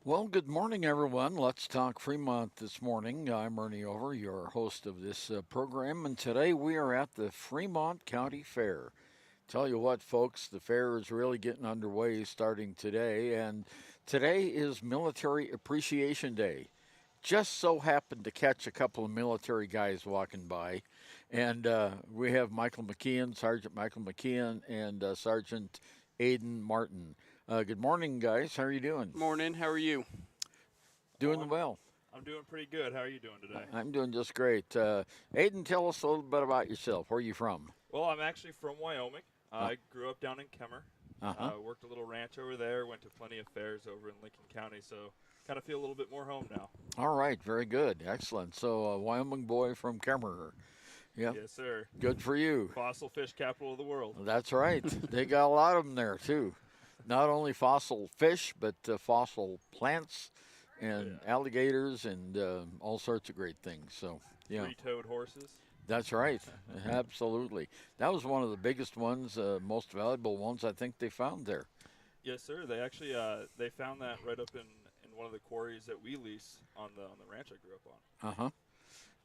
Well, good morning, everyone. Let's talk Fremont this morning. I'm Ernie Over, your host of this program, and today we are at the Fremont County Fair. Tell you what, folks, the fair is really getting underway starting today, and today is Military Appreciation Day. Just so happened to catch a couple of military guys walking by, and we have Michael McKeon, Sergeant Michael McKeon, and Sergeant Aiden Martin. Good morning, guys. How are you doing? Morning. How are you? Well, Doing well. I'm doing pretty good. How are you doing today? I'm doing just great. Aiden, tell us a little bit about yourself. Where are you from? Well, I'm actually from Wyoming. Uh I grew up down in Kemmer. huh. Worked a little ranch over there. Went to plenty of fairs over in Lincoln County. So kind of feel a little bit more home now. All right, very good, excellent. So, Wyoming boy from Kemmerer. Yeah, Yes, sir. good for you. Fossil fish capital of the world. That's right. They got a lot of them there too. Not only fossil fish, but fossil plants and Yeah. alligators and all sorts of great things. So, yeah. Three-toed horses. That's right. Absolutely. That was one of the biggest ones, most valuable ones I think they found there. Yes, sir. They actually they found that right up in one of the quarries that we lease on the ranch I grew up on. Uh huh.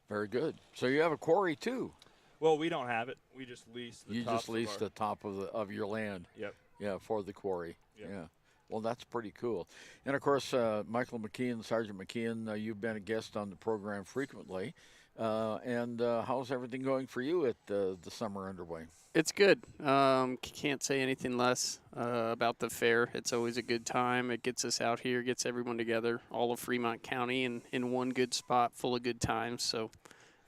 Very good. So you have a quarry too. Well, we don't have it. We just lease the You tops just lease of the top of your land. Yep. Yeah, for the quarry. Yep. Yeah. Well, that's pretty cool. And of course, Michael McKeon, Sergeant McKeon, you've been a guest on the program frequently. And how's everything going for you at the summer underway? It's good. Can't say anything less about the fair. It's always a good time. It gets us out here, gets everyone together, all of Fremont County, in one good spot, full of good times. So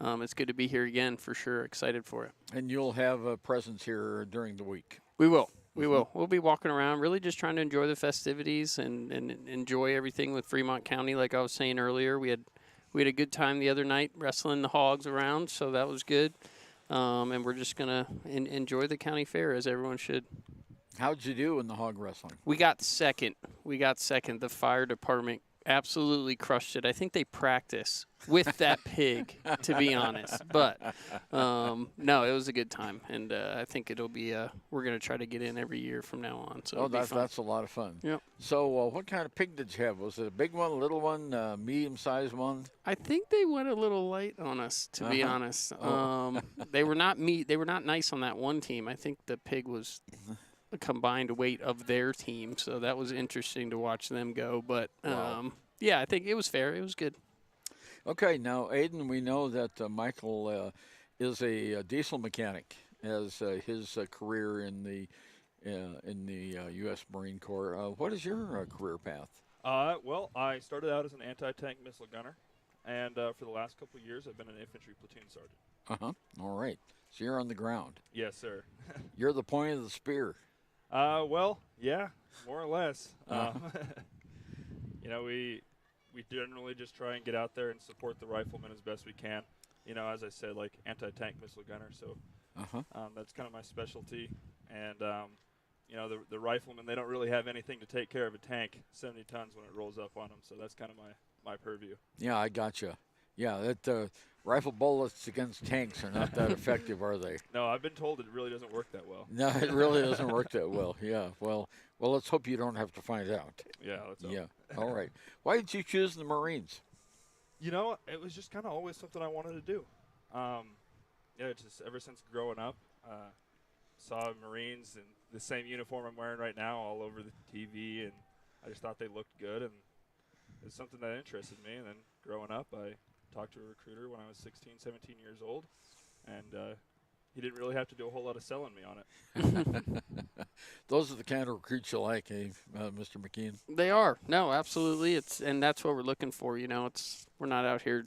it's good to be here again for sure. Excited for it. And you'll have a presence here during the week. We will. We will. We'll be walking around, really just trying to enjoy the festivities and enjoy everything with Fremont County. Like I was saying earlier, we had a good time the other night wrestling the hogs around, so that was good. And we're just gonna enjoy the county fair as everyone should. How'd you do in the hog wrestling? We got second. The fire department absolutely crushed it. I think they practice with that pig, to be honest. But no, it was a good time, and I think it'll be. We're gonna try to get in every year from now on. So Oh, it'll be fun. that's a lot of fun. Yep. So, what kind of pig did you have? Was it a big one, a little one, medium-sized one? I think they went a little light on us, to be honest. Oh. They were not They were not nice on that one team. I think the pig was a combined weight of their team, so that was interesting to watch them go. But Wow. yeah, I think it was fair. It was good. Okay, now Aiden, we know that Michael is a diesel mechanic, as his career in the U.S. Marine Corps. What is your career path? Well, I started out as an anti-tank missile gunner, and for the last couple of years, I've been an infantry platoon sergeant. All right. So you're on the ground. Yes, sir. You're the point of the spear. Well, yeah, more or less. Uh-huh. We generally just try and get out there and support the riflemen as best we can. As I said, like anti-tank missile gunner, so Uh-huh. that's kind of my specialty. And the riflemen, they don't really have anything to take care of a tank 70 tons when it rolls up on them, so that's kind of my purview. Yeah, I gotcha. Yeah, that rifle bullets against tanks are not that effective, are they? No, I've been told it really doesn't work that well. No, it really doesn't work that well. Yeah. Well, let's hope you don't have to find out. Yeah, let's hope. Yeah. All right. Why did you choose the Marines? It was just kind of always something I wanted to do. Just ever since growing up, saw Marines in the same uniform I'm wearing right now all over the TV, and I just thought they looked good, and it's something that interested me. And then growing up, I talked to a recruiter when I was 16, 17 years old, and he didn't really have to do a whole lot of selling me on it. Those are the kind of recruits you like, Mr. McKean? They are. No, absolutely. And that's what we're looking for. We're not out here.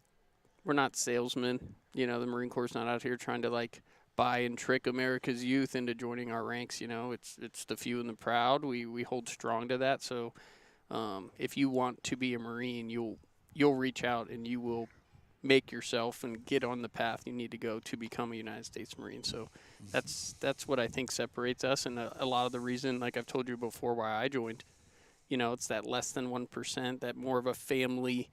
We're not salesmen. The Marine Corps is not out here trying to buy and trick America's youth into joining our ranks. It's the few and the proud. We hold strong to that. So if you want to be a Marine, you'll reach out and you will make yourself and get on the path you need to go to become a United States Marine. So that's what I think separates us, and a lot of the reason, like I've told you before, why I joined. It's that less than 1%, that more of a family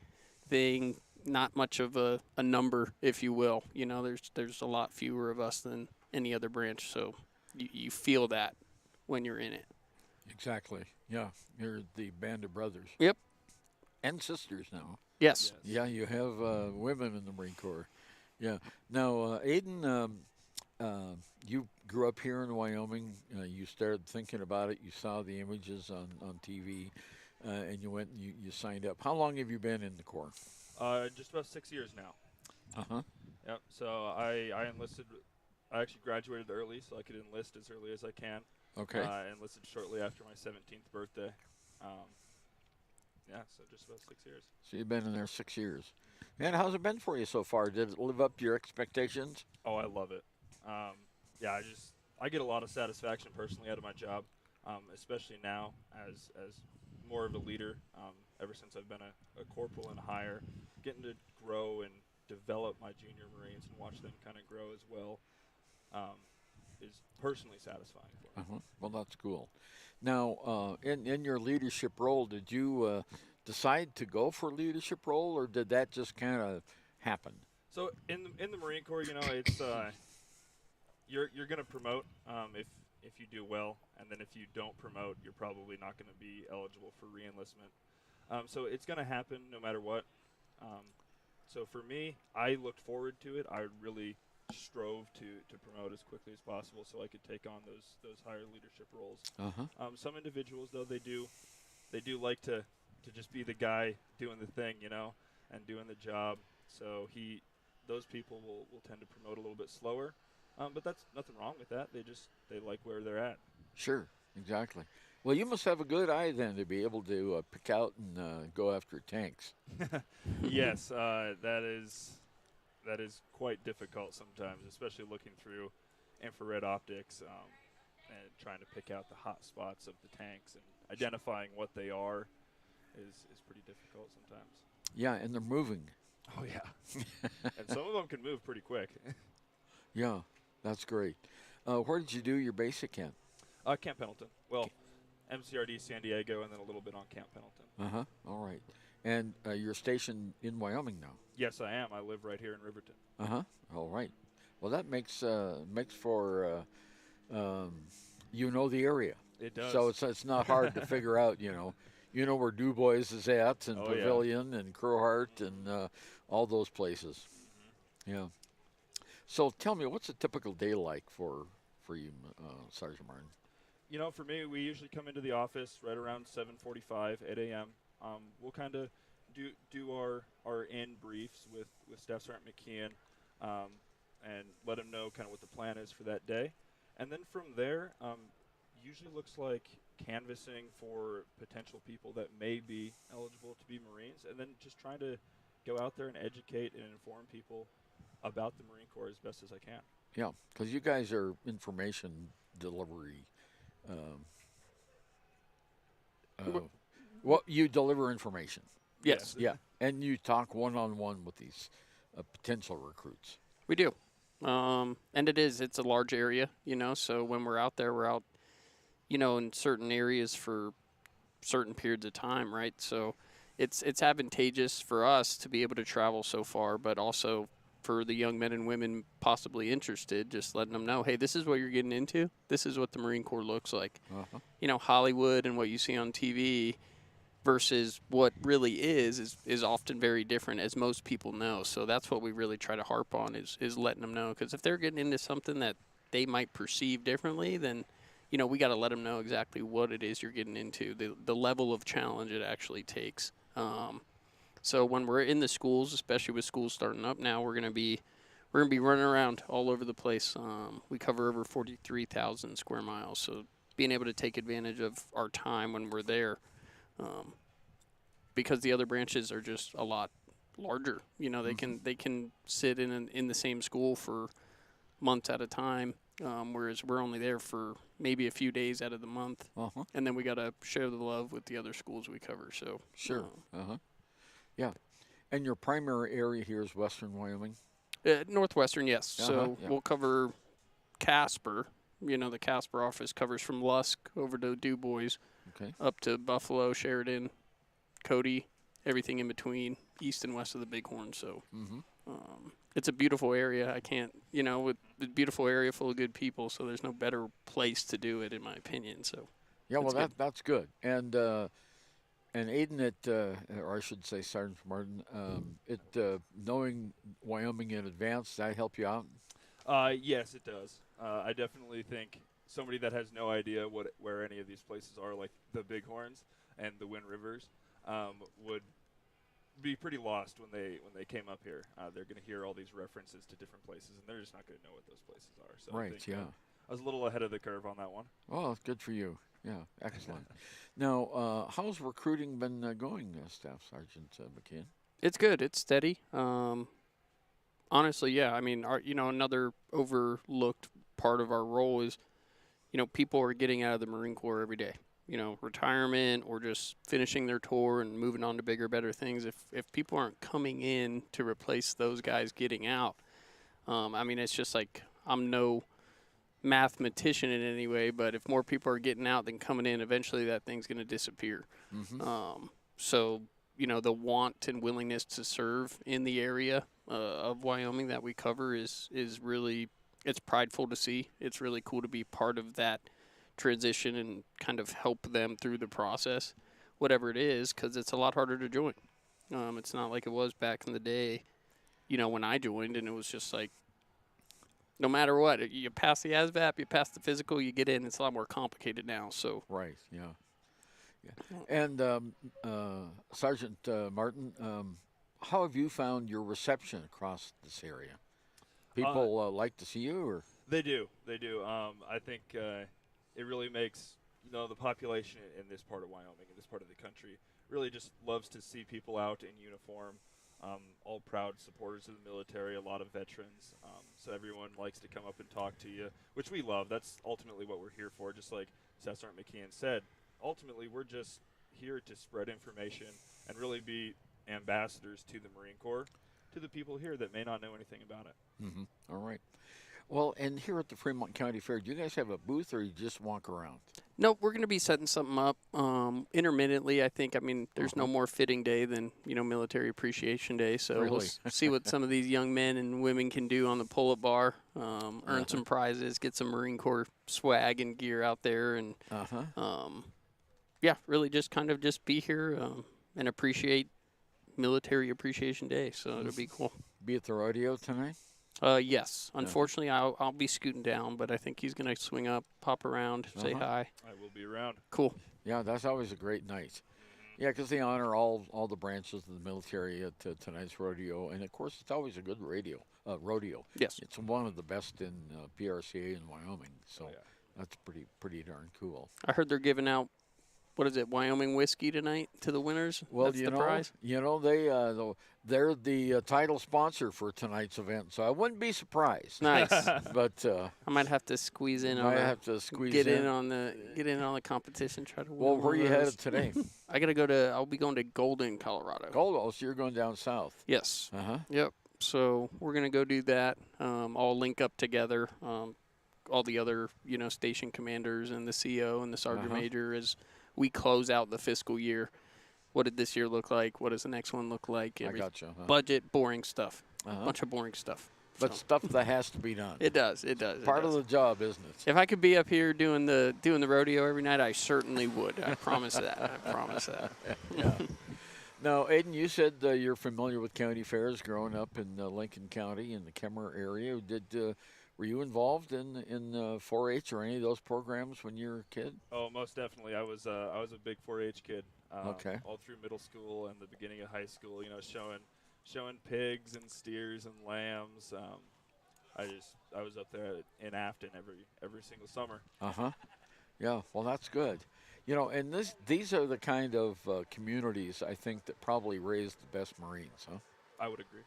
thing, not much of a number, if you will. There's a lot fewer of us than any other branch, so you feel that when you're in it. Exactly. Yeah. You're the band of brothers. Yep. and sisters now. Yes. Yes. Yeah, you have women in the Marine Corps. Yeah. Now, Aiden, you grew up here in Wyoming. You started thinking about it. You saw the images on TV, and you went and you signed up. How long have you been in the Corps? Just about 6 years now. Uh huh. Yep. So I enlisted. I actually graduated early, so I could enlist as early as I can. Okay. Enlisted shortly after my 17th birthday. Um, yeah, so just about 6 years. So you've been in there 6 years. And how's it been for you so far? Did it live up to your expectations? Oh, I love it. Yeah, I get a lot of satisfaction personally out of my job, especially now as more of a leader. Ever since I've been a corporal and higher, getting to grow and develop my junior Marines and watch them kind of grow as well, is personally satisfying for me. Uh-huh. Well, that's cool. Now, in your leadership role, did you decide to go for a leadership role, or did that just kind of happen? So in the Marine Corps, it's you're going to promote if you do well, and then if you don't promote, you're probably not going to be eligible for reenlistment. So it's going to happen no matter what. So for me, I looked forward to it. I really strove to promote as quickly as possible so I could take on those higher leadership roles. Uh-huh. Some individuals, though, they do like to just be the guy doing the thing, and doing the job. So those people will tend to promote a little bit slower. But that's nothing wrong with that. They like where they're at. Sure, exactly. Well, you must have a good eye then to be able to pick out and go after tanks. Yes, that is quite difficult sometimes, especially looking through infrared optics and trying to pick out the hot spots of the tanks and identifying what they are is pretty difficult sometimes. Yeah, and they're moving. Oh yeah, and some of them can move pretty quick. Yeah, that's great. Where did you do your basic in? Camp Pendleton. Well, MCRD San Diego, and then a little bit on Camp Pendleton. Uh-huh. All right. And you're stationed in Wyoming now? Yes, I am. I live right here in Riverton. Uh-huh. All right. Well, that makes for you know the area. It does. So it's not hard to figure out, You know where Du Bois is at, and Oh, yeah. Pavilion, and Crowheart, and all those places. Mm-hmm. Yeah. So tell me, what's a typical day like for you, Sergeant Martin? For me, we usually come into the office right around 7:45, 8 a.m. We'll kind of do our in briefs with Staff Sergeant McKeon and let him know kind of what the plan is for that day. And then from there, usually looks like canvassing for potential people that may be eligible to be Marines, and then just trying to go out there and educate and inform people about the Marine Corps as best as I can. Yeah, because you guys are information delivery. Well, you deliver information. Yes, Yeah, and you talk one-on-one with these potential recruits. we do. And it's a large area, so when we're out there, we're out, in certain areas for certain periods of time, right? So it's advantageous for us to be able to travel so far, but also for the young men and women possibly interested, just letting them know, hey, this is what you're getting into. This is what the Marine Corps looks like. Uh-huh. Hollywood and what you see on TV versus what really is often very different, as most people know. So that's what we really try to harp on is letting them know. Because if they're getting into something that they might perceive differently, then, we got to let them know exactly what it is you're getting into, the level of challenge it actually takes. So when we're in the schools, especially with schools starting up now, we're gonna be running around all over the place. We cover over 43,000 square miles, so being able to take advantage of our time when we're there, because the other branches are just a lot larger. They can sit in the same school for months at a time, whereas we're only there for maybe a few days out of the month, Uh-huh. and then we gotta share the love with the other schools we cover. So Sure. Uh-huh. Yeah. And your primary area here is Western Wyoming? Northwestern, yes. Uh-huh, So yeah. we'll cover Casper. The Casper office covers from Lusk over to Du Bois, Okay. up to Buffalo, Sheridan, Cody, everything in between, east and west of the Bighorn. So it's a beautiful area. I can't, with a beautiful area full of good people, so there's no better place to do it, in my opinion. So Yeah, well, That's good. that's good. And And Aiden, or I should say Sergeant Martin, knowing Wyoming in advance, that help you out? Yes, it does. I definitely think somebody that has no idea where any of these places are, like the Bighorns and the Wind Rivers, would be pretty lost when they came up here. They're going to hear all these references to different places, and they're just not going to know what those places are. So I Right, think, yeah. I was a little ahead of the curve on that one. Well, good for you. Yeah, excellent. Now, how's recruiting been going, Staff Sergeant McKeon? It's good. It's steady. Honestly, yeah. I mean, another overlooked part of our role is, people are getting out of the Marine Corps every day. Retirement or just finishing their tour and moving on to bigger, better things. If people aren't coming in to replace those guys getting out, I mean, it's just like I'm no mathematician in any way, but if more people are getting out than coming in, eventually that thing's going to disappear. So, the want and willingness to serve in the area of Wyoming that we cover is really, it's prideful to see. It's really cool to be part of that transition and kind of help them through the process, whatever it is, because it's a lot harder to join. It's not like it was back in the day, when I joined, and it was just like, no matter what, you pass the ASVAB, you pass the physical, you get in. It's a lot more complicated now. So right, yeah. And Sergeant Martin, how have you found your reception across this area? People like to see you, or They do. I think it really makes the population in this part of Wyoming, in this part of the country, really just loves to see people out in uniform. All proud supporters of the military, a lot of veterans. So everyone likes to come up and talk to you, which we love. That's ultimately what we're here for. Just like Staff Sergeant McKeon said, ultimately we're just here to spread information and really be ambassadors to the Marine Corps, to the people here that may not know anything about it. All right. Well, and here at the Fremont County Fair, do you guys have a booth, or you just walk around? No, we're going to be setting something up intermittently. I think. I mean, there's no more fitting day than Military Appreciation Day. So Really? we'll see what some of these young men and women can do on the pull-up bar. Earn some prizes, get some Marine Corps swag and gear out there, and yeah, really just kind of just be here and appreciate Military Appreciation Day. So it'll be cool. Be at the rodeo tonight? Yes. Unfortunately, I'll be scooting down, but I think he's going to swing up, pop around, say hi. I will be around. Cool. Yeah, that's always a great night. Yeah, because they honor all the branches of the military at tonight's rodeo, and of course, it's always a good rodeo. Yes. It's one of the best in PRCA in Wyoming, so Oh, yeah. that's pretty darn cool. I heard they're giving out, what is it, Wyoming whiskey tonight to the winners? Well, That's the prize? they're the title sponsor for tonight's event, so I wouldn't be surprised. Nice. But I might have to squeeze in I on have to squeeze get in on the competition. Try to win. Well, one where are of you those. headed today? I'll be going to Golden, Colorado. Oh, so you're going down south. Yes. Uh-huh. Yep. So we're gonna go do that. All link up together. All the other station commanders and the CO and the sergeant major as we close out the fiscal year. What did this year look like? What does the next one look like? I gotcha. Budget, boring stuff. Bunch of boring stuff. But So, stuff that has to be done. it does. It does. Part of the job, isn't it? If I could be up here doing the rodeo every night, I certainly would. I promise that. I promise that. Yeah. Now, Aiden, you said you're familiar with county fairs growing up in Lincoln County in the Kemmer area. Were you involved in 4-H or any of those programs when you were a kid? Oh, most definitely. I was a big 4-H kid. Okay. All through middle school and the beginning of high school. Showing pigs and steers and lambs. I was up there in Afton every single summer. Yeah. Well, that's good. And these are the kind of communities I think that probably raise the best Marines, huh? I would agree.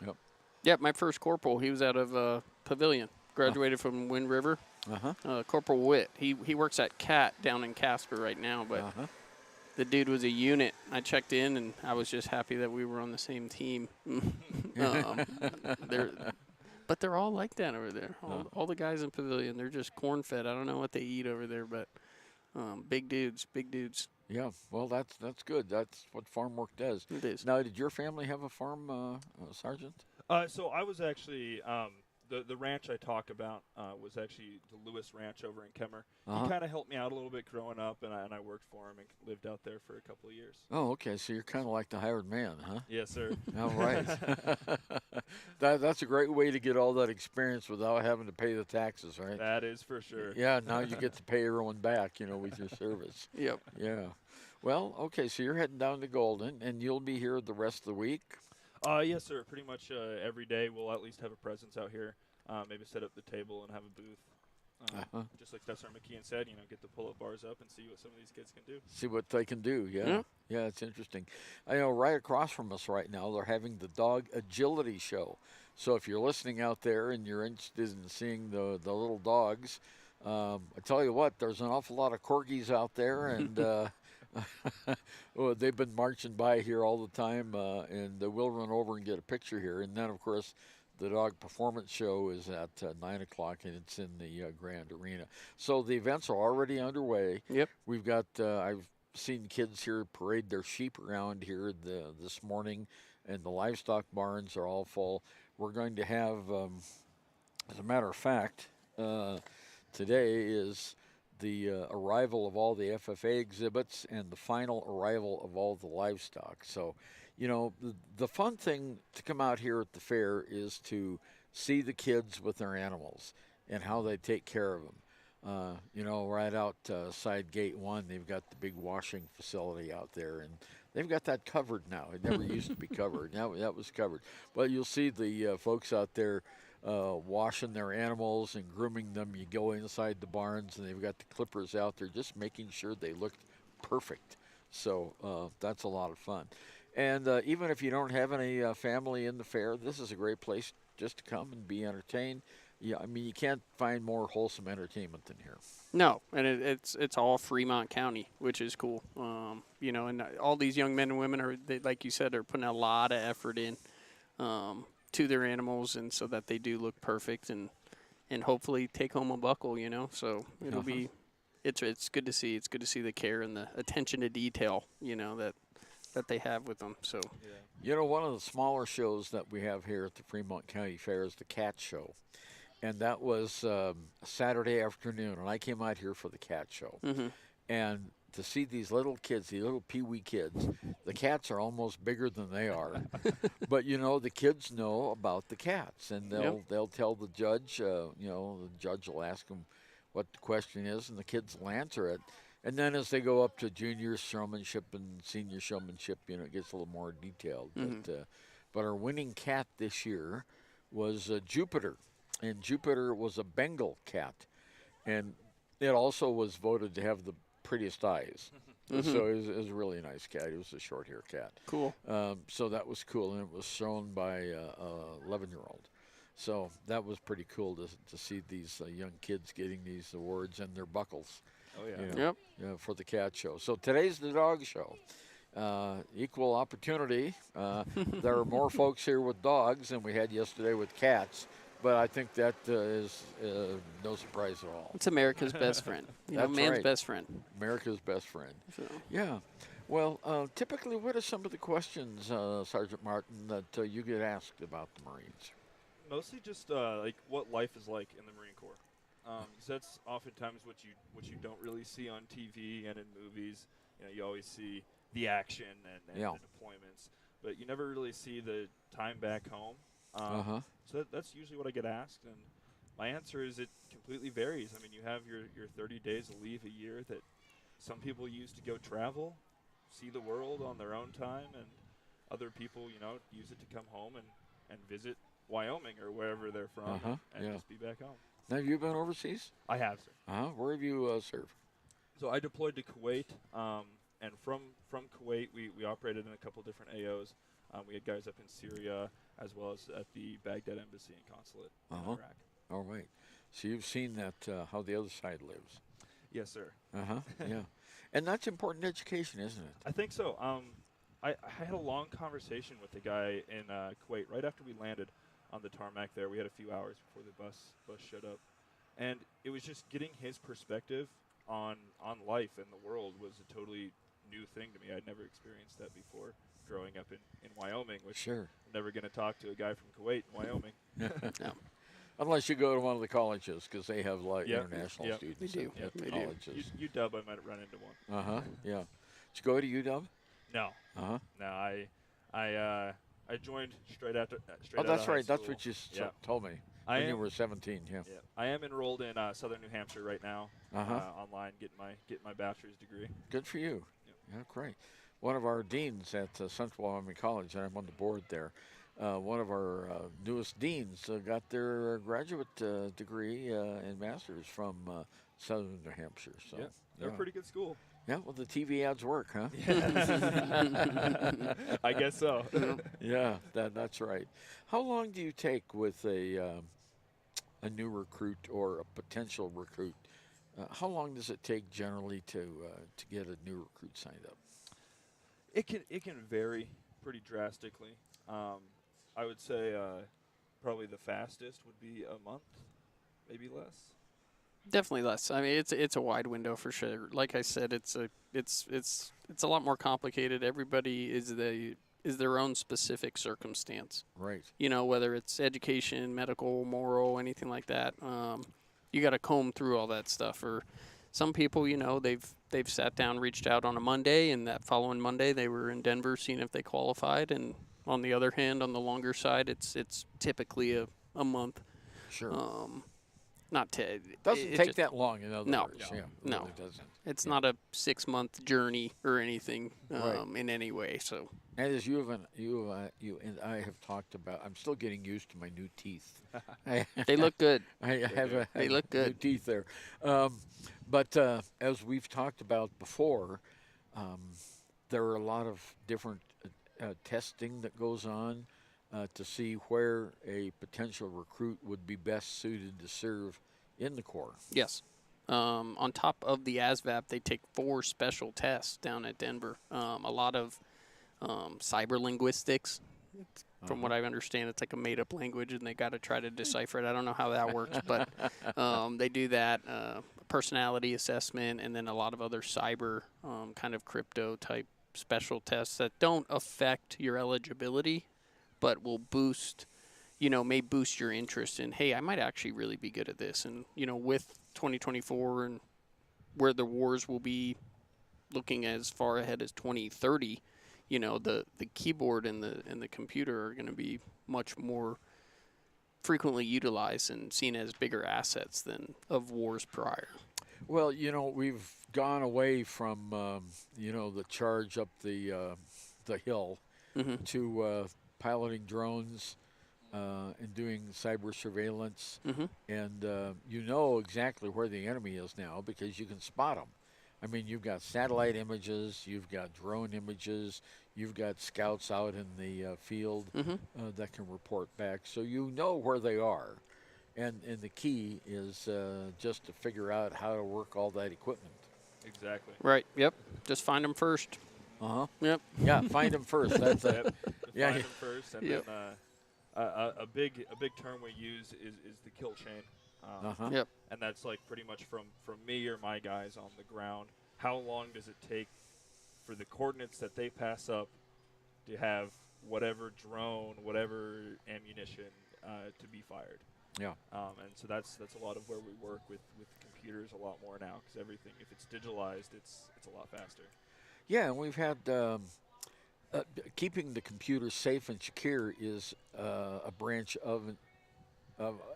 Yep. Yeah, my first corporal, he was out of Pavilion. Graduated from Wind River. Corporal Witt. He works at CAT down in Casper right now, but the dude was a unit. I checked in, and I was just happy that we were on the same team. But they're all like that over there. All the guys in Pavilion, they're just corn-fed. I don't know what they eat over there, but big dudes. Yeah, well, that's good. That's what farm work does. It is. Now, did your family have a farm, Sergeant? So I was actually the ranch I talk about was actually the Lewis Ranch over in Kemmer. Uh-huh. He kind of helped me out a little bit growing up, and I worked for him and lived out there for a couple of years. Oh, okay. So you're kind of like the hired man, huh? Yes, sir. All right. That's a great way to get all that experience without having to pay the taxes, right? That is for sure. Yeah, now you get to pay everyone back, with your service. Yep. Yeah. Well, okay, so you're heading down to Golden, and you'll be here the rest of the week? Yes, sir. Pretty much every day we'll at least have a presence out here. Maybe set up the table and have a booth. Just like Steph McKeon said, get the pull-up bars up and see what some of these kids can do. See what they can do, yeah. Yeah. Yeah, it's interesting. I know right across from us right now, they're having the Dog Agility Show. So if you're listening out there and you're interested in seeing the little dogs, I tell you what, there's an awful lot of corgis out there, and well, they've been marching by here all the time, and we'll run over and get a picture here. And then, of course, the dog performance show is at 9 o'clock, and it's in the Grand Arena. So the events are already underway. Yep. We've got, I've seen kids here parade their sheep around here this morning, and the livestock barns are all full. We're going to have, as a matter of fact, today is the arrival of all the FFA exhibits and the final arrival of all the livestock. So, the fun thing to come out here at the fair is to see the kids with their animals and how they take care of them. Right outside Gate 1, they've got the big washing facility out there, and they've got that covered now. It never used to be covered. Now that was covered. But you'll see the folks out there washing their animals and grooming them. You go inside the barns, and they've got the clippers out there just making sure they look perfect. So that's a lot of fun. And even if you don't have any family in the fair, this is a great place just to come and be entertained. Yeah, I mean, you can't find more wholesome entertainment than here. No, and it's all Fremont County, which is cool. And all these young men and women like you said, are putting a lot of effort in to their animals, and so that they do look perfect, and hopefully take home a buckle. So it'll be, it's good to see. It's good to see the care and the attention to detail. That they have with them. So. Yeah. One of the smaller shows that we have here at the Fremont County Fair is the Cat Show. And that was Saturday afternoon, and I came out here for the Cat Show. Mm-hmm. And to see these little kids, these little peewee kids, the cats are almost bigger than they are. But, the kids know about the cats, and they'll tell the judge, the judge will ask them what the question is, and the kids will answer it. And then as they go up to junior showmanship and senior showmanship, it gets a little more detailed. Mm-hmm. But our winning cat this year was Jupiter. And Jupiter was a Bengal cat. And it also was voted to have the prettiest eyes. Mm-hmm. So it was a really nice cat. It was a short hair cat. Cool. So that was cool. And it was shown by a 11-year-old. So that was pretty cool to see these young kids getting these awards and their buckles. Oh, yeah. Yep. For the Cat Show. So today's the Dog Show. Equal opportunity. There are more folks here with dogs than we had yesterday with cats. But I think that is no surprise at all. It's America's best friend. That's man's right. best friend. America's best friend. So. Yeah. Well, typically, what are some of the questions, Sergeant Martin, that you get asked about the Marines? Mostly just like what life is like in the Marine Corps. 'Cause that's oftentimes what you don't really see on TV and in movies. You always see the action and the deployments, but you never really see the time back home. So that's usually what I get asked, and my answer is it completely varies. I mean, you have your 30 days of leave a year that some people use to go travel, see the world on their own time, and other people, use it to come home and visit Wyoming or wherever they're from and just be back home. Now, have you been overseas? I have, sir. Where have you served? So I deployed to Kuwait, and from Kuwait, we operated in a couple different AOs. We had guys up in Syria as well as at the Baghdad Embassy and Consulate in Iraq. All right. So you've seen that, how the other side lives. Yes, sir. Yeah. And that's important education, isn't it? I think so. I had a long conversation with the guy in Kuwait right after we landed on the tarmac there. We had a few hours before the bus showed up. And it was just getting his perspective on life and the world was a totally new thing to me. I'd never experienced that before growing up in Wyoming, which Sure. I'm never going to talk to a guy from Kuwait in Wyoming. No. Unless you go to one of the colleges, because they have like Yep. international Yep. students They do. at They do. colleges. UW, I might run into one. Yeah. Did you go to UW? No, Uh-huh. no, I joined straight Oh, out of that's high right. That's school. what you Yeah. told me I when you am. were 17. Yeah. Yeah, I am enrolled in Southern New Hampshire right now, online, getting my bachelor's degree. Good for you. Yep. Yeah, great. One of our deans at Central Wyoming College, and I'm on the board there. One of our newest deans got their graduate degree and master's from Southern New Hampshire. So, Yeah, they're a pretty good school. Yeah, well, the TV ads work, huh? I guess so. Yeah, that's right. How long do you take with a new recruit or a potential recruit? How long does it take generally to get a new recruit signed up? It can vary pretty drastically. I would say probably the fastest would be a month, maybe less. Definitely less. I mean, it's a wide window for sure. Like I said, it's a lot more complicated. Everybody is their own specific circumstance. Right. You know, whether it's education, medical, moral, anything like that. You got to comb through all that stuff. Or some people, you know, they've sat down, reached out on a Monday, and that following Monday they were in Denver seeing if they qualified. And on the other hand, on the longer side, it's typically a month. Sure. Not to Doesn't take that long, in other No. words. No. Yeah, it No. really doesn't. It's not a 6-month journey or anything Right. in any way. So And as you and I have talked about, I'm still getting used to my new teeth. they look good. I have They look new good. teeth there. But as we've talked about before, there are a lot of different testing that goes on to see where a potential recruit would be best suited to serve in the Corps. Yes. On top of the ASVAB, they take 4 special tests down at Denver. A lot of cyber linguistics. From what I understand, it's like a made-up language, and they got to try to decipher it. I don't know how that works, but they do that. Personality assessment, and then a lot of other cyber kind of crypto-type special tests that don't affect your eligibility, but will boost, may boost your interest in, hey, I might actually really be good at this. And, with 2024 and where the wars will be looking as far ahead as 2030, the keyboard and the computer are going to be much more frequently utilized and seen as bigger assets than of wars prior. Well, we've gone away from the charge up the hill to piloting drones and doing cyber surveillance, and you know exactly where the enemy is now because you can spot them. I mean, you've got satellite images, you've got drone images, you've got scouts out in the field that can report back, so you know where they are. And the key is just to figure out how to work all that equipment. Exactly. Right. Yep. Just find them first. Yep. Yeah, find them first. That's Yep. Yeah. Find them first, and Yep. then a big term we use is the kill chain. Yep. And that's like pretty much from me or my guys on the ground. How long does it take for the coordinates that they pass up to have whatever drone, whatever ammunition to be fired? Yeah. And so that's a lot of where we work with computers a lot more now because everything, if it's digitalized, it's a lot faster. Yeah, and we've had keeping the computer safe and secure is a branch of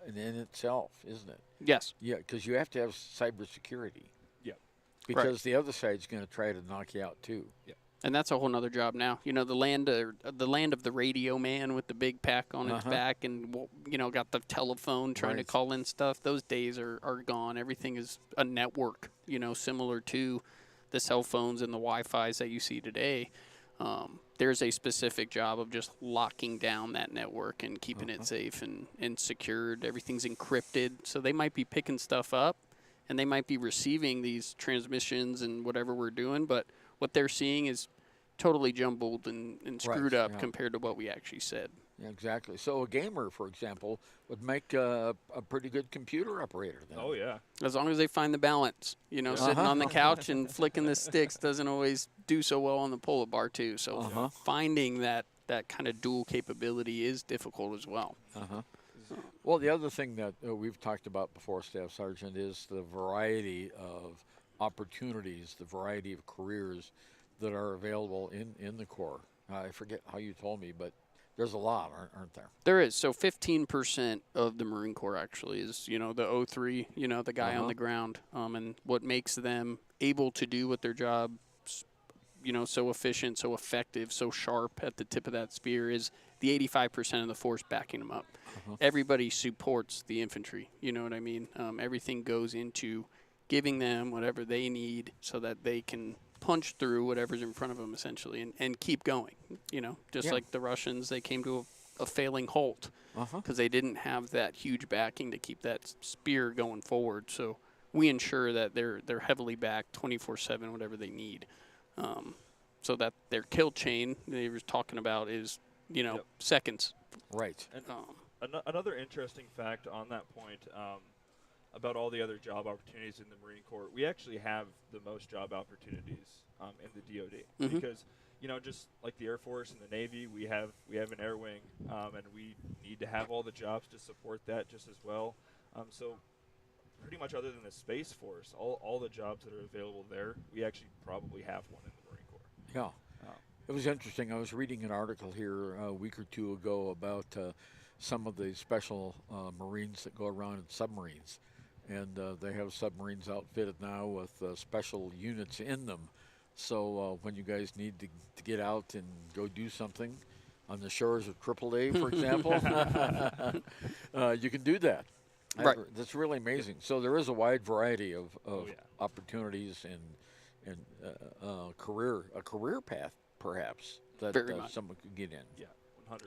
in itself, isn't it? Yes. Yeah, because you have to have cybersecurity. Yeah. Because the other side's going to try to knock you out too. Yeah. And that's a whole nother job now. The land of the radio man with the big pack on its back and, got the telephone trying to call in stuff. Those days are gone. Everything is a network, similar to the cell phones and the Wi-Fis that you see today. There's a specific job of just locking down that network and keeping it safe and secured. Everything's encrypted. So they might be picking stuff up and they might be receiving these transmissions and whatever we're doing, but what they're seeing is totally jumbled and screwed up compared to what we actually said. Yeah, exactly. So a gamer, for example, would make a pretty good computer operator then. Oh, yeah. As long as they find the balance. Sitting on the couch and flicking the sticks doesn't always do so well on the pull-up bar, too. So finding that kind of dual capability is difficult as well. Well, the other thing that we've talked about before, Staff Sergeant, is the variety of opportunities, the variety of careers that are available in the Corps. I forget how you told me, but there's a lot, aren't there? There is. So 15% of the Marine Corps actually is, the O3, the guy on the ground. And what makes them able to do what their job, so efficient, so effective, so sharp at the tip of that spear is the 85% of the force backing them up. Everybody supports the infantry. You know what I mean? Everything goes into giving them whatever they need so that they can punch through whatever's in front of them essentially and keep going. Just like the Russians, they came to a failing halt because they didn't have that huge backing to keep that spear going forward. So we ensure that they're heavily backed 24/7, whatever they need. So that their kill chain they were talking about is, seconds. Right. And another interesting fact on that point about all the other job opportunities in the Marine Corps, we actually have the most job opportunities in the DoD because, just like the Air Force and the Navy, we have an air wing, and we need to have all the jobs to support that just as well. So pretty much other than the Space Force, all the jobs that are available there, we actually probably have one in the Marine Corps. Yeah. It was interesting. I was reading an article here a week or two ago about some of the special Marines that go around in submarines. And they have submarines outfitted now with special units in them. So when you guys need to get out and go do something on the shores of AAA, for example, you can do that. Right. That's really amazing. So there is a wide variety of opportunities and a career path, perhaps, that someone could get in. Yeah, 100%.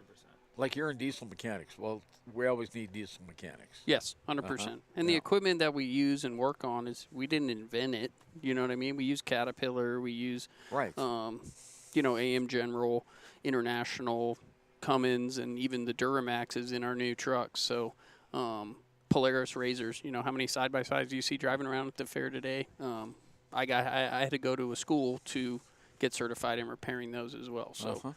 Like you're in diesel mechanics. Well, we always need diesel mechanics. Yes, 100%. And the equipment that we use and work on is we didn't invent it. You know what I mean? We use Caterpillar. We use, AM General, International, Cummins, and even the Duramaxes in our new trucks. So Polaris Razors. How many side-by-sides do you see driving around at the fair today? I had to go to a school to get certified in repairing those as well. So,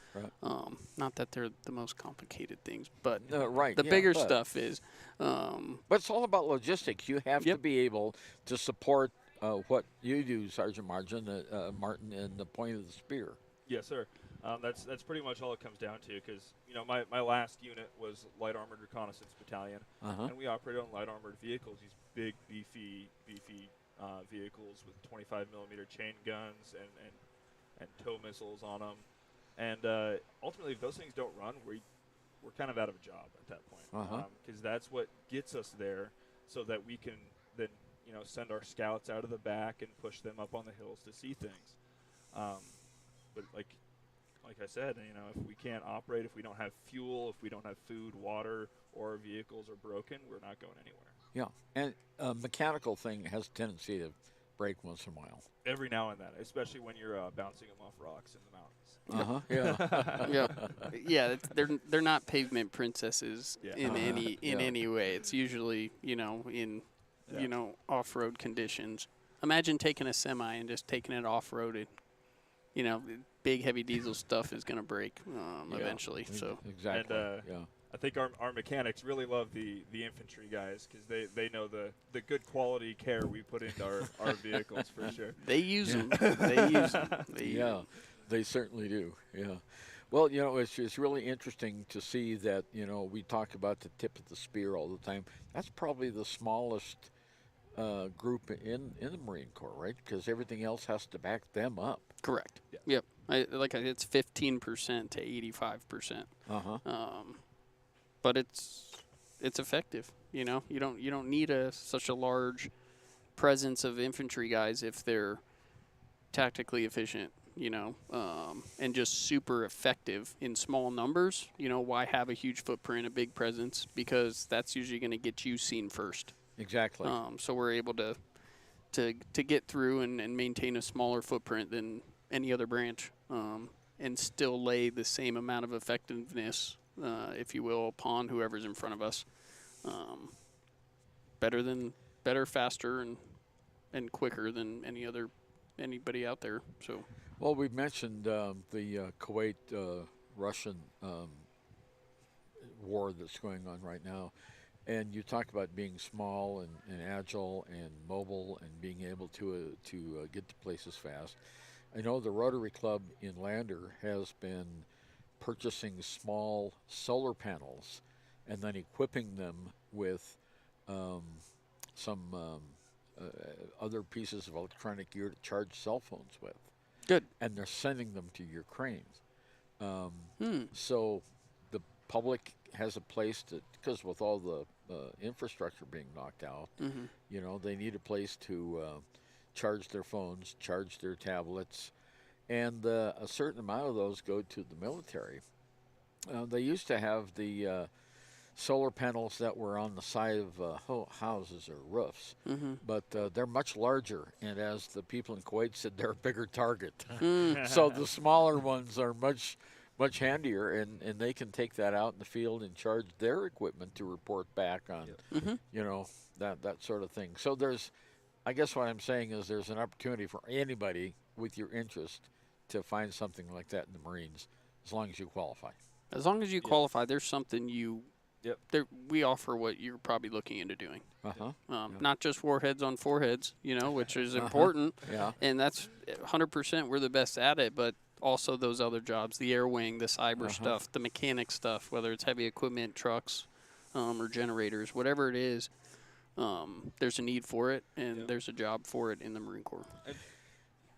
not that they're the most complicated things, but the bigger stuff is. But it's all about logistics. You have to be able to support what you do, Sergeant Martin, and the point of the spear. Yes, sir. That's pretty much all it comes down to because, my last unit was Light Armored Reconnaissance Battalion, and we operated on light armored vehicles, these big, beefy vehicles with 25 millimeter chain guns and tow missiles on them. And ultimately, if those things don't run, we're kind of out of a job at that point. Because that's what gets us there so that we can then, send our scouts out of the back and push them up on the hills to see things. But like I said, if we can't operate, if we don't have fuel, if we don't have food, water, or our vehicles are broken, we're not going anywhere. Yeah, and a mechanical thing has a tendency to break once in a while. Every now and then, especially when you're bouncing them off rocks in the mountains. Yeah. They're not pavement princesses in any way. It's usually in off-road conditions. Imagine taking a semi and just taking it off-roaded. Big heavy diesel stuff is going to break eventually. So exactly. And, I think our mechanics really love the infantry guys because they know the good quality care we put into our vehicles for sure. They use them. They certainly do. Yeah. Well, it's really interesting to see that, we talk about the tip of the spear all the time. That's probably the smallest group in the Marine Corps, right? Because everything else has to back them up. Correct. Yeah. Yep. It's 15% to 85%. But it's effective. You don't need such a large presence of infantry guys if they're tactically efficient. And just super effective in small numbers. Why have a huge footprint, a big presence? Because that's usually going to get you seen first. Exactly. So we're able to get through and maintain a smaller footprint than any other branch, and still lay the same amount of effectiveness, if you will, upon whoever's in front of us. Better, faster, and quicker than anybody out there. So. Well, we've mentioned the Kuwait Russian war that's going on right now. And you talk about being small and agile and mobile and being able to get to places fast. I know the Rotary Club in Lander has been purchasing small solar panels and then equipping them with um, some other pieces of electronic gear to charge cell phones with, Good. and they're sending them to Ukraine. Um, Hmm. so the public has a place to, because with all the infrastructure being knocked out, Mm-hmm. they need a place to charge their phones, charge their tablets, and a certain amount of those go to the military. They used to have the solar panels that were on the side of houses or roofs, Mm-hmm. but they're much larger, and as the people in Kuwait said, they're a bigger target. Mm. So the smaller ones are much handier, and they can take that out in the field and charge their equipment to report back on, Yep. Mm-hmm. that sort of thing. So I guess what I'm saying is there's an opportunity for anybody with your interest to find something like that in the Marines, as long as you qualify. As long as you Yep. qualify, there's something you. Yep. We offer what you're probably looking into doing. Uh-huh. Yeah. Not just warheads on foreheads, which is Uh-huh. important, Yeah. and that's 100%. We're the best at it, but also those other jobs, the air wing, the cyber Uh-huh. stuff, the mechanic stuff, whether it's heavy equipment, trucks, or generators, whatever it is, there's a need for it, and Yep. there's a job for it in the Marine Corps.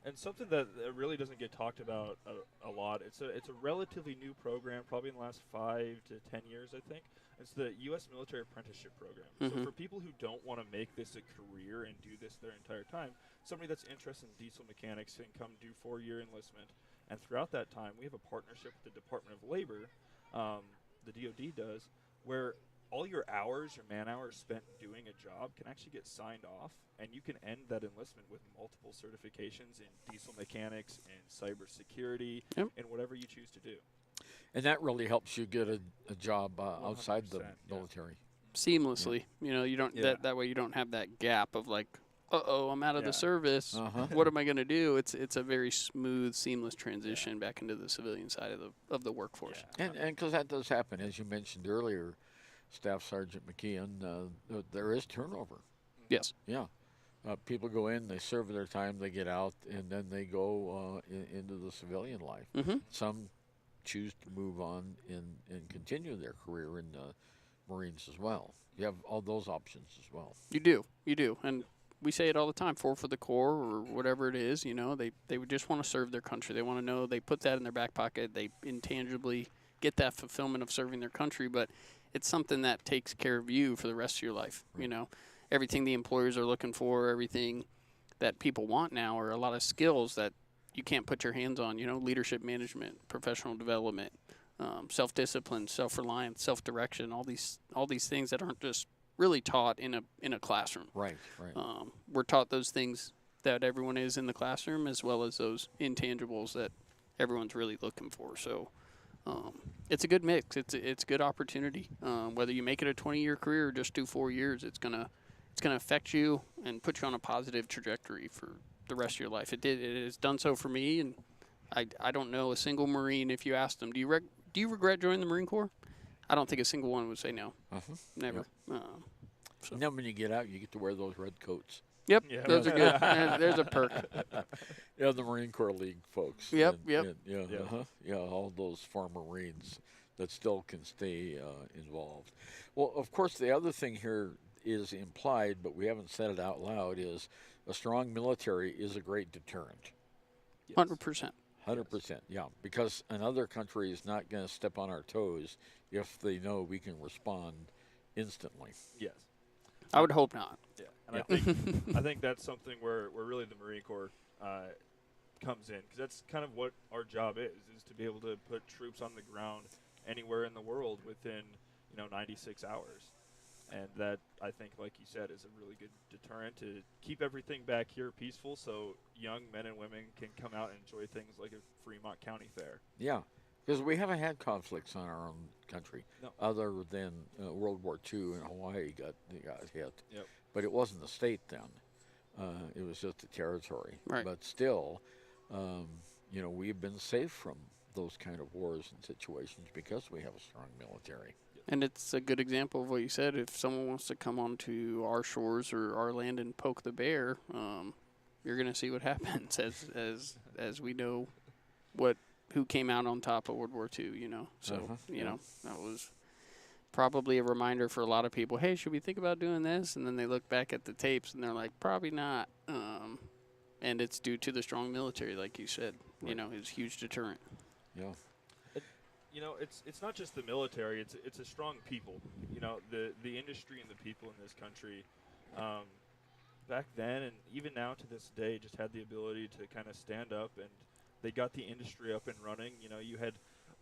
And something that really doesn't get talked about a lot. It's a relatively new program, probably in the last 5 to 10 years, I think. It's the U.S. Military Apprenticeship Program. Mhm. So for people who don't want to make this a career and do this their entire time, somebody that's interested in diesel mechanics can come do 4-year enlistment. And throughout that time, we have a partnership with the Department of Labor, the DoD does, where all your hours, your man hours spent doing a job can actually get signed off, and you can end that enlistment with multiple certifications in diesel mechanics and cybersecurity Yep. and whatever you choose to do. And that really helps you get a job outside the 100%, yeah. military. Seamlessly, you don't Yeah. that way you don't have that gap of like, I'm out of Yeah. the service. Uh-huh. What am I going to do? It's a very smooth, seamless transition back into the civilian side of the workforce. Yeah. And because that does happen, as you mentioned earlier, Staff Sergeant McKeon, there is turnover. Yes. Yeah. People go in, they serve their time, they get out, and then they go into the civilian life. Mm-hmm. Some choose to move on and continue their career in the Marines as well. You have all those options as well. You do, and we say it all the time. For the Corps or whatever it is, they would just want to serve their country. They want to know they put that in their back pocket. They intangibly get that fulfillment of serving their country, but it's something that takes care of you for the rest of your life. Right. Everything the employers are looking for, everything that people want now are a lot of skills that you can't put your hands on. Leadership management, professional development, self-discipline, self-reliance, self-direction. All these things that aren't just really taught in a classroom. Right. We're taught those things that everyone is in the classroom, as well as those intangibles that everyone's really looking for. So it's a good mix. It's a good opportunity. Whether you make it a 20-year career or just do 4 years, it's gonna affect you and put you on a positive trajectory for the rest of your life. It has done so for me, and I don't know a single Marine, if you asked them, do you regret joining the Marine Corps? I don't think a single one would say no. Uh-huh. Never. Yep. And then when you get out, you get to wear those red coats. Yep, Yeah. those are good. And there's a perk. Yeah, the Marine Corps League folks. Yep, And- yep. and- yeah, Yep. Uh-huh. Yeah, all those former Marines that still can stay involved. Well, of course, the other thing here is implied, but we haven't said it out loud, is a strong military is a great deterrent. Yes. 100%. 100%, yeah, because another country is not going to step on our toes if they know we can respond instantly. Yes. I would hope not. Yeah. And Yeah. I think that's something where really the Marine Corps comes in, because that's kind of what our job is to be able to put troops on the ground anywhere in the world within 96 hours. And that, I think, like you said, is a really good deterrent to keep everything back here peaceful, so young men and women can come out and enjoy things like a Fremont County Fair. Yeah, because we haven't had conflicts on our own country, No. other than World War II and Hawaii got hit. Yep. But it wasn't a state then; it was just a territory. Right. But still, we've been safe from those kind of wars and situations because we have a strong military. Yes. And it's a good example of what you said. If someone wants to come onto our shores or our land and poke the bear, you're going to see what happens as we know who came out on top of World War II, you know. So, you know, that was probably a reminder for a lot of people, hey, should we think about doing this? And then they look back at the tapes and they're like, probably not. And it's due to the strong military, like you said. Right. You know, it's a huge deterrent. Yeah. You know, it's not just the military. It's a strong people. You know, the industry and the people in this country, back then and even now to this day, just had the ability to kind of stand up, and they got the industry up and running. You know, you had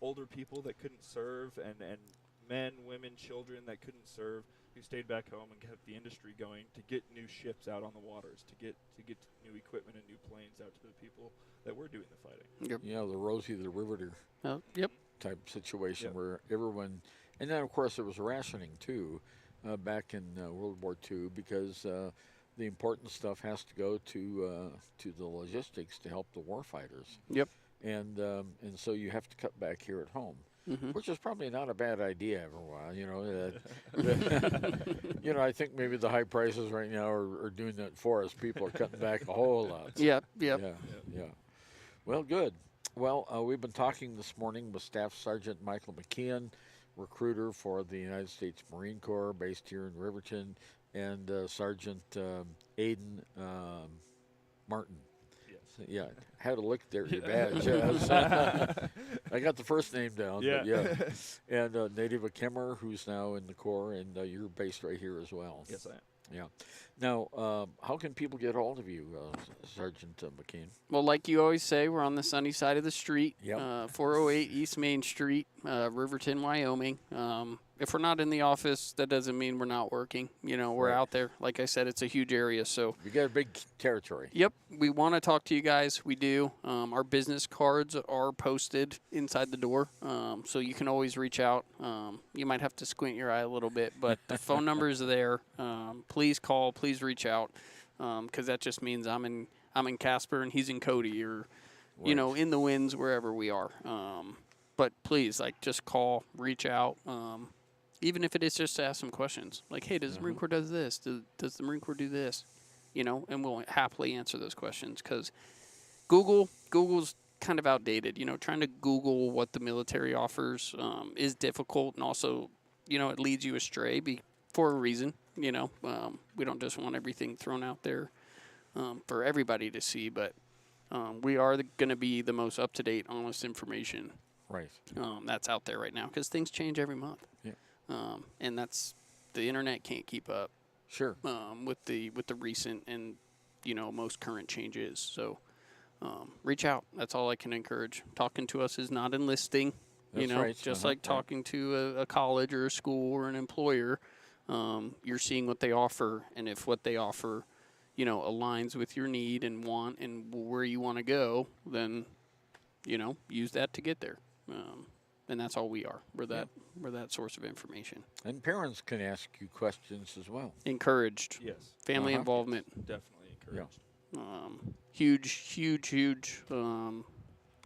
older people that couldn't serve, and men, women, children that couldn't serve, who stayed back home and kept the industry going to get new ships out on the waters, to get new equipment and new planes out to the people that were doing the fighting. Yep. Yeah, the Rosie the Riveter. Yep. Type situation where everyone, and then of course there was rationing too, back in World War II, because the important stuff has to go to the logistics to help the warfighters. Yep. And so you have to cut back here at home, which is probably not a bad idea every while. You know, you know, I think maybe the high prices right now are doing that for us. People are cutting back a whole lot. Yep. Yeah. Well, good. Well, we've been talking this morning with Staff Sergeant Michael McKeon, recruiter for the United States Marine Corps based here in Riverton, and Sergeant Aiden Martin. Yes. Yeah, had to look there at your badge. I got the first name down. Yeah. But yeah. And native of Kemmer, who's now in the Corps, and you're based right here as well. Yes, I am. Yeah. Now, how can people get a hold of you, Sergeant McKean? Well, like you always say, we're on the sunny side of the street, Yep. 408 East Main Street, Riverton, Wyoming. If we're not in the office, that doesn't mean we're not working. You know, we're out there. Like I said, it's a huge area. So You got a big territory. Yep, we want to talk to you guys. We do. Our business cards are posted inside the door, so you can always reach out. You might have to squint your eye a little bit, but the phone number is there. Please call. Please reach out, because that just means I'm in Casper and he's in Cody, or you know, in the winds, wherever we are. But please, like, just call, reach out. Even if it is just to ask some questions, like, hey, does the Marine Corps does this? Does the Marine Corps do this? You know, and we'll happily answer those questions, because Google's kind of outdated. You know, trying to Google what the military offers is difficult, and also, you know, it leads you astray for a reason. You know, we don't just want everything thrown out there for everybody to see, but we are going to be the most up-to-date, honest information that's out there right now, because things change every month. Yeah. And the internet can't keep up. Sure. With the recent and, you know, most current changes. So reach out. That's all I can encourage. Talking to us is not enlisting. That's you know, right. just like talking to a college or a school or an employer. You're seeing what they offer, and if what they offer, you know, aligns with your need and want and where you want to go, then, you know, use that to get there. And that's all we are. We're that source of information. And parents can ask you questions as well. Encouraged. Yes. Family involvement. Definitely encouraged. Huge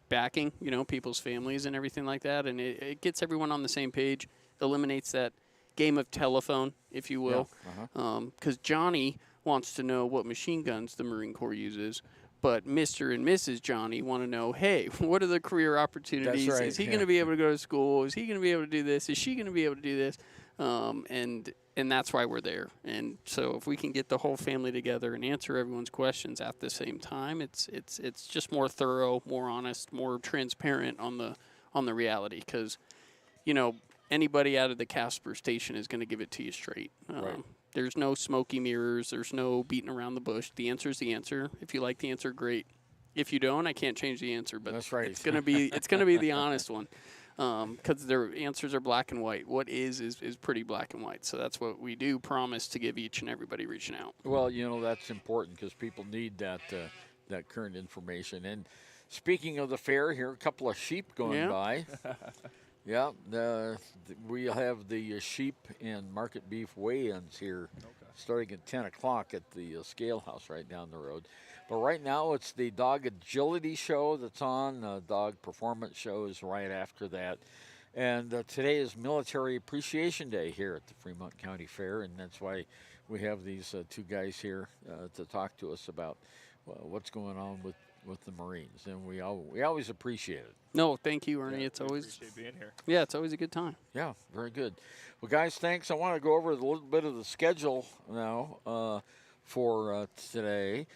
backing, you know, people's families and everything like that. And it gets everyone on the same page, eliminates that game of telephone, if you will. Because Johnny wants to know what machine guns the Marine Corps uses, but Mr. and Mrs. Johnny want to know, hey, what are the career opportunities? That's right, Is he going to be able to go to school? Is he going to be able to do this? Is she going to be able to do this? And that's why we're there. And so if we can get the whole family together and answer everyone's questions at the same time, it's just more thorough, more honest, more transparent on the reality. Because, you know, anybody out of the Casper station is going to give it to you straight. There's no smoky mirrors. There's no beating around the bush. The answer is the answer. If you like the answer, great. If you don't, I can't change the answer. But that's right. It's gonna be the honest one, because their answers are black and white. What is pretty black and white. So that's what we do promise to give each and everybody reaching out. Well, you know, that's important, because people need that current information. And speaking of the fair, here are a couple of sheep going by. Yeah, we have the sheep and market beef weigh-ins here, starting at 10 o'clock at the scale house right down the road. But right now it's the dog agility show that's on. Dog performance show is right after that. And today is Military Appreciation Day here at the Fremont County Fair, and that's why we have these two guys here to talk to us about what's going on with the Marines, and we always appreciate it. No, thank you, Ernie. Yeah, It's we always appreciate being here. it's always a good time. Yeah, very good. Well, guys, thanks. I want to go over a little bit of the schedule now for today.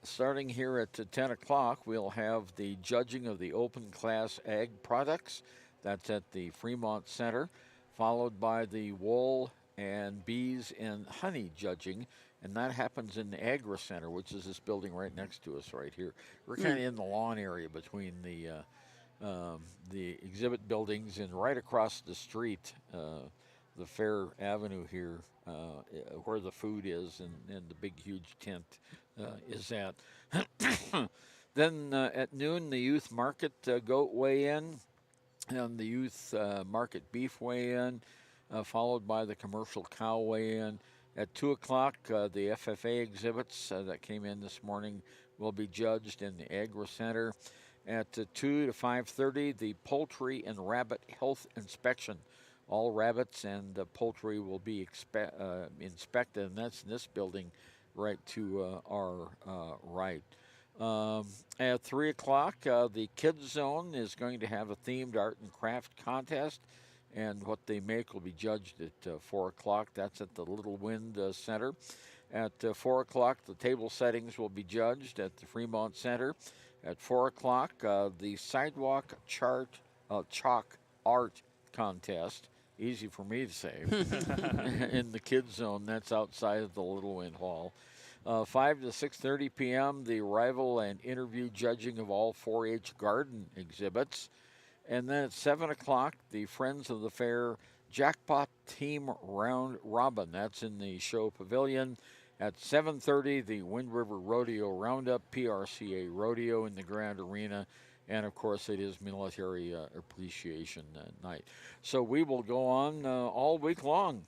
Starting here at 10 o'clock, we'll have the judging of the open class ag products. That's at the Fremont Center, followed by the wool and bees and honey judging. And that happens in the Agri Center, which is this building right next to us right here. We're kind of in the lawn area between the exhibit buildings, and right across the street, the Fair Avenue here, where the food is, and the big huge tent is at. Then at noon, the youth market goat weigh-in, and the youth market beef weigh-in, followed by the commercial cow weigh-in. At 2 o'clock, the FFA exhibits that came in this morning will be judged in the Agri Center. At 2 to 5:30, the poultry and rabbit health inspection. All rabbits and poultry will be inspected, and that's in this building right to our right. At 3 o'clock, the Kids Zone is going to have a themed art and craft contest, and what they make will be judged at 4 o'clock. That's at the Little Wind Center. At 4 o'clock, the table settings will be judged at the Fremont Center. At 4 o'clock, the sidewalk chalk art contest, easy for me to say, in the Kids Zone. That's outside of the Little Wind Hall. 5 to 6:30 p.m., the arrival and interview judging of all 4-H garden exhibits. And then at 7 o'clock, the Friends of the Fair Jackpot Team Round Robin. That's in the show pavilion. At 7:30, the Wind River Rodeo Roundup, PRCA Rodeo in the Grand Arena. And, of course, it is Military Appreciation Night. So we will go on all week long.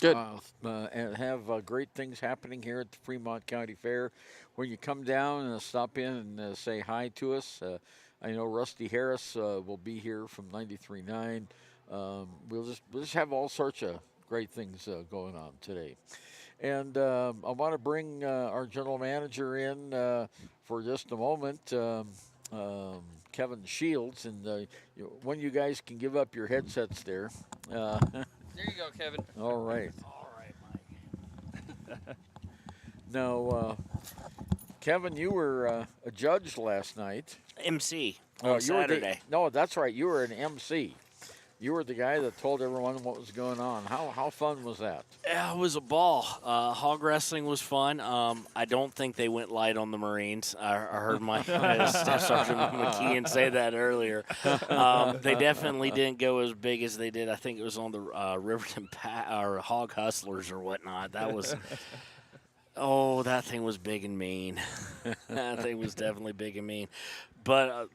Good. And have great things happening here at the Fremont County Fair. When you come down and stop in and say hi to us, I know Rusty Harris will be here from 93.9. We'll just have all sorts of great things going on today. And I want to bring our general manager in for just a moment, Kevin Shields. And when you guys can give up your headsets there. There you go, Kevin. All right. All right, Mike. Now, Kevin, you were a judge last night. MC Oh, on Saturday. No, that's right. You were an MC. You were the guy that told everyone what was going on. How fun was that? Yeah, it was a ball. Hog wrestling was fun. I don't think they went light on the Marines. I heard my Staff Sergeant McKeon say that earlier. They definitely didn't go as big as they did. I think it was on the Riverton or Hog Hustlers or whatnot. That was. Oh, that thing was big and mean. That thing was definitely big and mean. But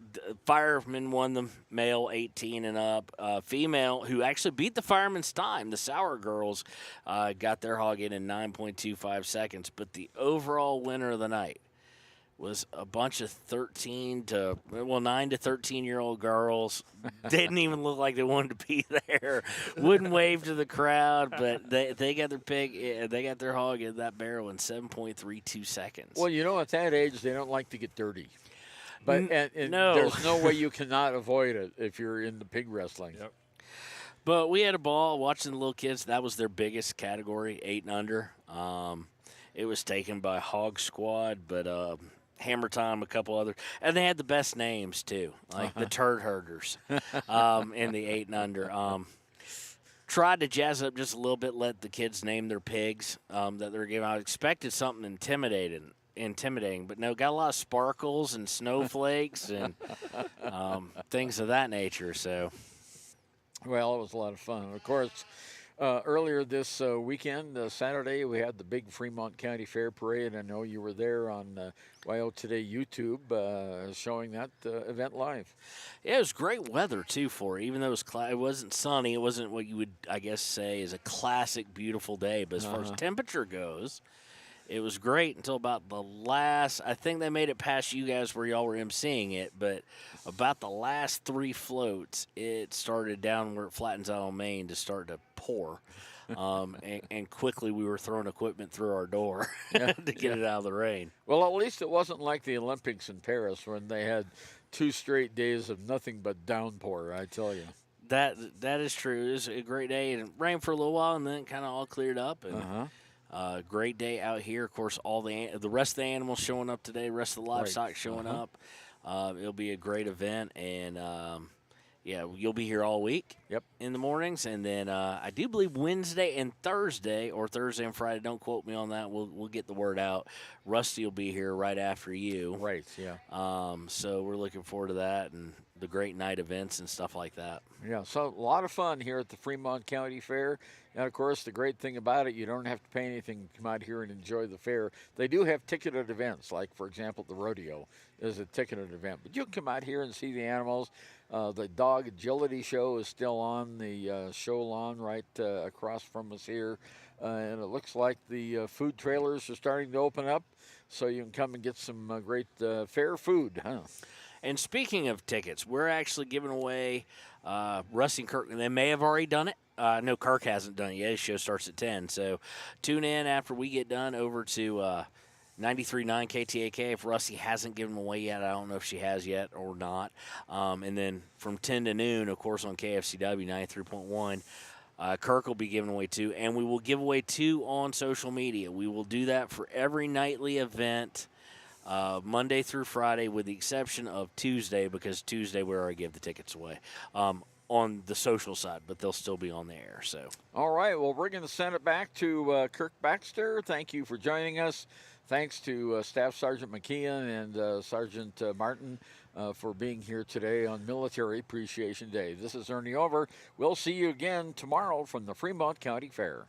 firemen won the male 18 and up. Female, who actually beat the fireman's time, the Sour Girls, got their hog in 9.25 seconds. But the overall winner of the night was a bunch of 9 to 13-year-old girls. Didn't even look like they wanted to be there. Wouldn't wave to the crowd, but they got their pig. They got their hog in that barrel in 7.32 seconds. Well, at that age, they don't like to get dirty. But and no. There's no way you cannot avoid it if you're into pig wrestling. Yep. But we had a ball watching the little kids. That was their biggest category, 8 and under. It was taken by Hog Squad, but Hammer Time, a couple others. And they had the best names, too, like the Turd Herders in the 8 and under. Tried to jazz it up just a little bit, let the kids name their pigs that they were giving. I expected something intimidating, but no, got a lot of sparkles and snowflakes and things of that nature. So, well, it was a lot of fun. Of course, earlier this weekend, Saturday, we had the big Fremont County Fair Parade. I know you were there on YO Today YouTube showing that event live. Yeah, it was great weather, too, for it. Even though it wasn't sunny, it wasn't what you would, I guess, say is a classic beautiful day. But as far as temperature goes, It was great until about the last. I think they made it past you guys where y'all were emceeing it, but about the last 3 floats, it started down where it flattens out on Main to start to pour. And quickly we were throwing equipment through our door Yeah, to get it out of the rain. Well, at least it wasn't like the Olympics in Paris when they had 2 straight days of nothing but downpour, I tell you. That is true. It was a great day, and it rained for a little while, and then it kind of all cleared up. And great day out here. Of course, all the rest of the animals showing up today. The rest of the livestock showing up. It'll be a great event, and yeah, you'll be here all week. Yep. In the mornings, and then I do believe Wednesday and Thursday, or Thursday and Friday. Don't quote me on that. We'll get the word out. Rusty will be here right after you. Right. Yeah. So we're looking forward to that and the great night events and stuff like that. Yeah, so a lot of fun here at the Fremont County Fair. And, of course, the great thing about it, you don't have to pay anything to come out here and enjoy the fair. They do have ticketed events, like, for example, the rodeo is a ticketed event. But you can come out here and see the animals. The dog agility show is still on the show lawn right across from us here. And it looks like the food trailers are starting to open up, so you can come and get some great fair food, huh? And speaking of tickets, we're actually giving away Rusty and Kirk. They may have already done it. No, Kirk hasn't done it yet. His show starts at 10. So tune in after we get done over to 93.9 KTAK. If Rusty hasn't given them away yet, I don't know if she has yet or not. And then from 10 to noon, of course, on KFCW 93.1, Kirk will be giving away 2. And we will give away 2 on social media. We will do that for every nightly event. Monday through Friday, with the exception of Tuesday, because Tuesday we already give the tickets away on the social side, but they'll still be on the air. So, all right, well, we're going to send it back to Kirk Baxter. Thank you for joining us. Thanks to Staff Sergeant McKeon and Sergeant Martin for being here today on Military Appreciation Day. This is Ernie Over. We'll see you again tomorrow from the Fremont County Fair.